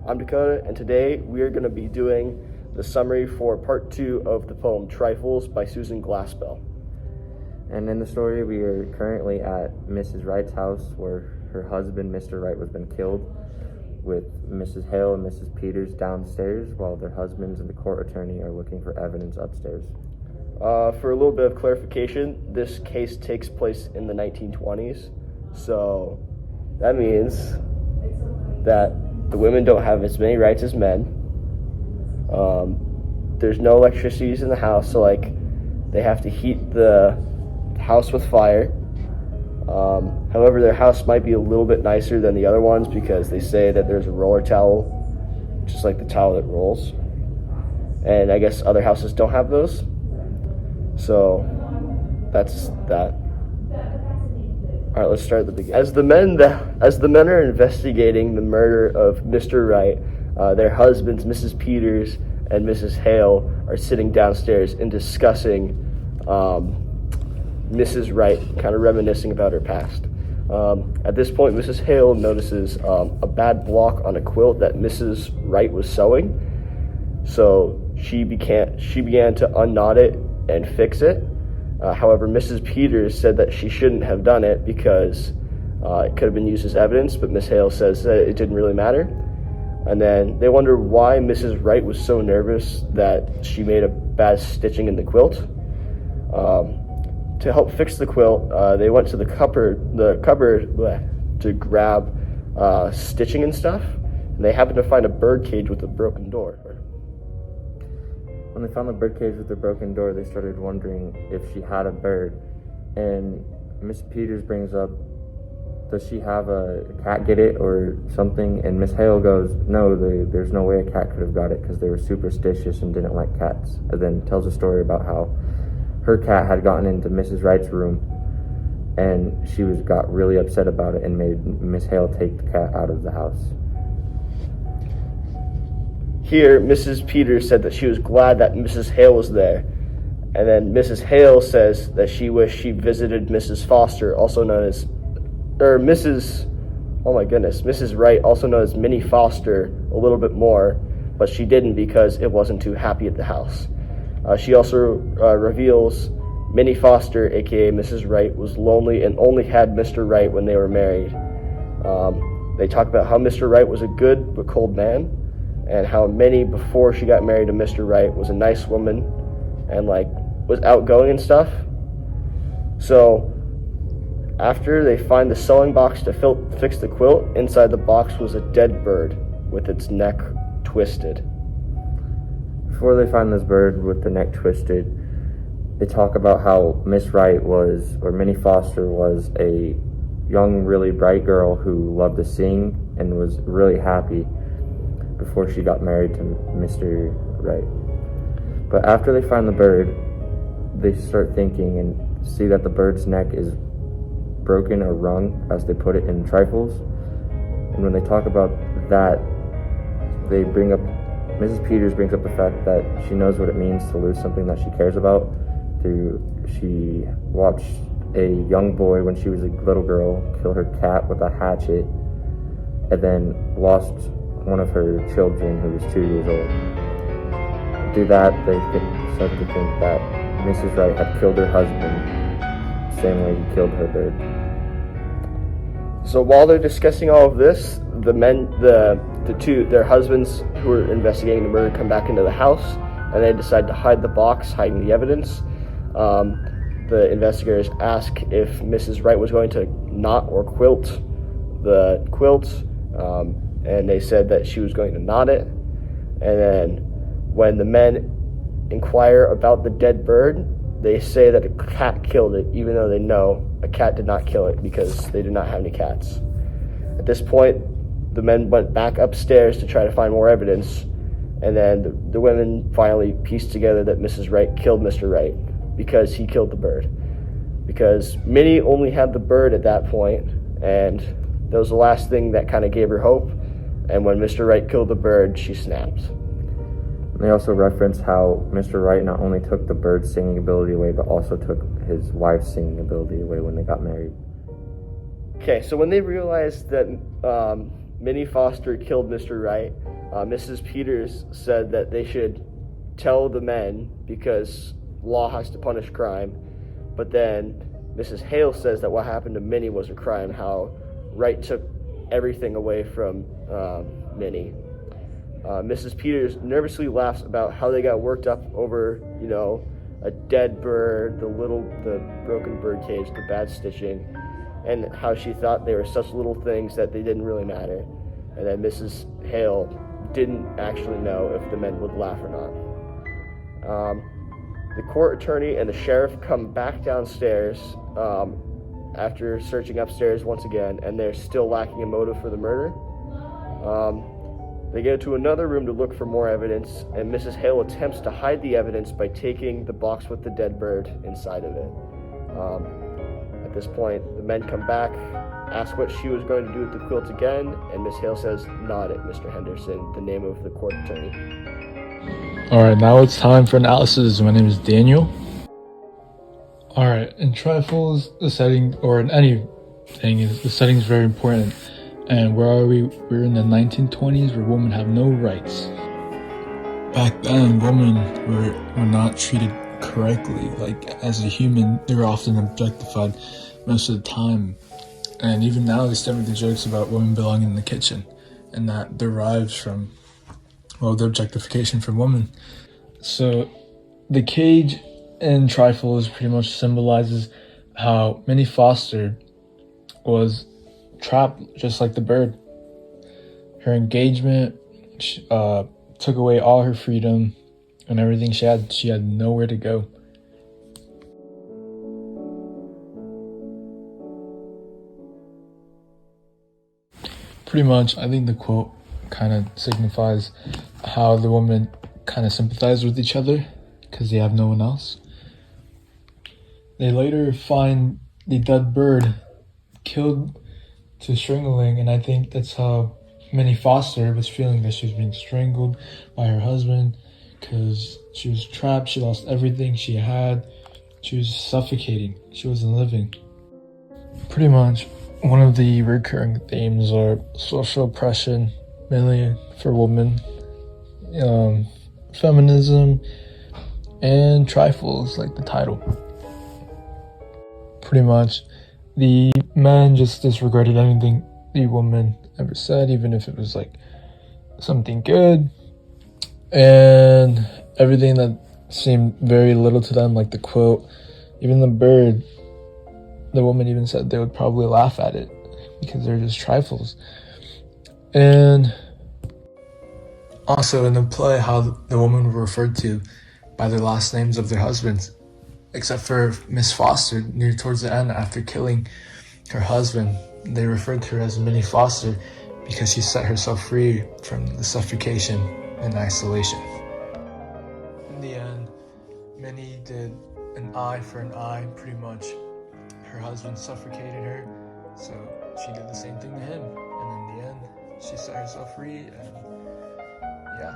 I'm Dakota, and today we are going to be doing the summary for part 2 of the poem Trifles by Susan Glaspell. And in the story, we are currently at Mrs. Wright's house where her husband, Mr. Wright, was been killed, with Mrs. Hale and Mrs. Peters downstairs while their husbands and the court attorney are looking for evidence upstairs. For a little bit of clarification, this case takes place in the 1920s, so that means that the women don't have as many rights as men. There's no electricities in the house, so they have to heat the house with fire. However, their house might be a little bit nicer than the other ones because they say that there's a roller towel, just like the towel that rolls. And I guess other houses don't have those. So that's that. All right, let's start at the beginning. As the men are investigating the murder of Mr. Wright, their husbands, Mrs. Peters and Mrs. Hale, are sitting downstairs and discussing Mrs. Wright, kind of reminiscing about her past. At this point, Mrs. Hale notices a bad block on a quilt that Mrs. Wright was sewing. So she began to unknot it and fix it. However, Mrs. Peters said that she shouldn't have done it because it could have been used as evidence, but Miss Hale says that it didn't really matter. And then they wonder why Mrs. Wright was so nervous that she made a bad stitching in the quilt. To help fix the quilt, they went to the cupboard to grab stitching and stuff, and they happened to find a bird cage with a broken door. When they found the birdcage with the broken door, they started wondering if she had a bird. And Miss Peters brings up, does she have a cat get it or something? And Miss Hale goes, no, there's no way a cat could have got it because they were superstitious and didn't like cats. And then tells a story about how her cat had gotten into Mrs. Wright's room and she got really upset about it and made Miss Hale take the cat out of the house. Here, Mrs. Peters said that she was glad that Mrs. Hale was there. And then Mrs. Hale says that she wished she visited Mrs. Foster, also known as, Mrs. Wright, also known as Minnie Foster, a little bit more, but she didn't because it wasn't too happy at the house. She also reveals Minnie Foster, aka Mrs. Wright, was lonely and only had Mr. Wright when they were married. They talk about how Mr. Wright was a good but cold man, and how Minnie, before she got married to Mr. Wright, was a nice woman and was outgoing and stuff. So after they find the sewing box to fix the quilt, inside the box was a dead bird with its neck twisted. Before they find this bird with the neck twisted, they talk about how Miss Wright Minnie Foster was a young, really bright girl who loved to sing and was really happy before she got married to Mr. Wright. But after they find the bird, they start thinking and see that the bird's neck is broken or wrung, as they put it in Trifles. And when they talk about that, Mrs. Peters brings up the fact that she knows what it means to lose something that she cares about. She watched a young boy when she was a little girl kill her cat with a hatchet, and then lost one of her children who was 2 years old. Through that, they start to think that Mrs. Wright had killed her husband the same way he killed her bird. So while they're discussing all of this, their husbands who were investigating the murder come back into the house, and they decide to hide the box, hiding the evidence. The investigators ask if Mrs. Wright was going to knot or quilt the quilt, and they said that she was going to knot it. And then when the men inquire about the dead bird, they say that a cat killed it, even though they know a cat did not kill it because they do not have any cats. At this point, the men went back upstairs to try to find more evidence, and then the women finally pieced together that Mrs. Wright killed Mr. Wright because he killed the bird. Because Minnie only had the bird at that point, and that was the last thing that kind of gave her hope. And when Mr. Wright killed the bird, she snapped. They also reference how Mr. Wright not only took the bird's singing ability away, but also took his wife's singing ability away when they got married. Okay, so when they realized that Minnie Foster killed Mr. Wright, Mrs. Peters said that they should tell the men because law has to punish crime. But then Mrs. Hale says that what happened to Minnie was a crime, how Wright took everything away from Minnie. Mrs. Peters nervously laughs about how they got worked up over, a dead bird, the broken bird cage, the bad stitching, and how she thought they were such little things that they didn't really matter. And then Mrs. Hale didn't actually know if the men would laugh or not. The court attorney and the sheriff come back downstairs after searching upstairs once again, and they're still lacking a motive for the murder. They go to another room to look for more evidence, and Mrs. Hale attempts to hide the evidence by taking the box with the dead bird inside of it. At this point, the men come back, ask what she was going to do with the quilt again, and Miss Hale says, "Not it, Mr. Henderson," the name of the court attorney. Alright, now it's time for analysis. My name is Daniel. Alright, in trifles, the setting, or in anything, the setting is very important. And where are we? We're in the 1920s where women have no rights. Back then, women were not treated correctly. Like, as a human, they were often objectified most of the time. And even now, they still make the jokes about women belonging in the kitchen. And that derives from, the objectification from women. So, the cage in trifles pretty much symbolizes how Minnie Foster was trapped just like the bird. Her engagement took away all her freedom and everything she had. She had nowhere to go. Pretty much, I think the quote kind of signifies how the women kind of sympathize with each other because they have no one else. They later find the dead bird killed to strangling, and I think that's how Minnie Foster was feeling, that she was being strangled by her husband because she was trapped. She lost everything she had. She was suffocating. She wasn't living. Pretty much, one of the recurring themes are social oppression, mainly for women, feminism, and trifles, like the title. Pretty much, the man just disregarded anything the woman ever said, even if it was like something good, and everything that seemed very little to them, like the quote, even the bird, the woman even said they would probably laugh at it because they're just trifles. And also in the play, how the women were referred to by their last names of their husbands, except for Miss Foster. Near towards the end, after killing her husband, they referred to her as Minnie Foster because she set herself free from the suffocation and isolation. In the end, Minnie did an eye for an eye, pretty much. Her husband suffocated her, so she did the same thing to him. And in the end, she set herself free, and yeah.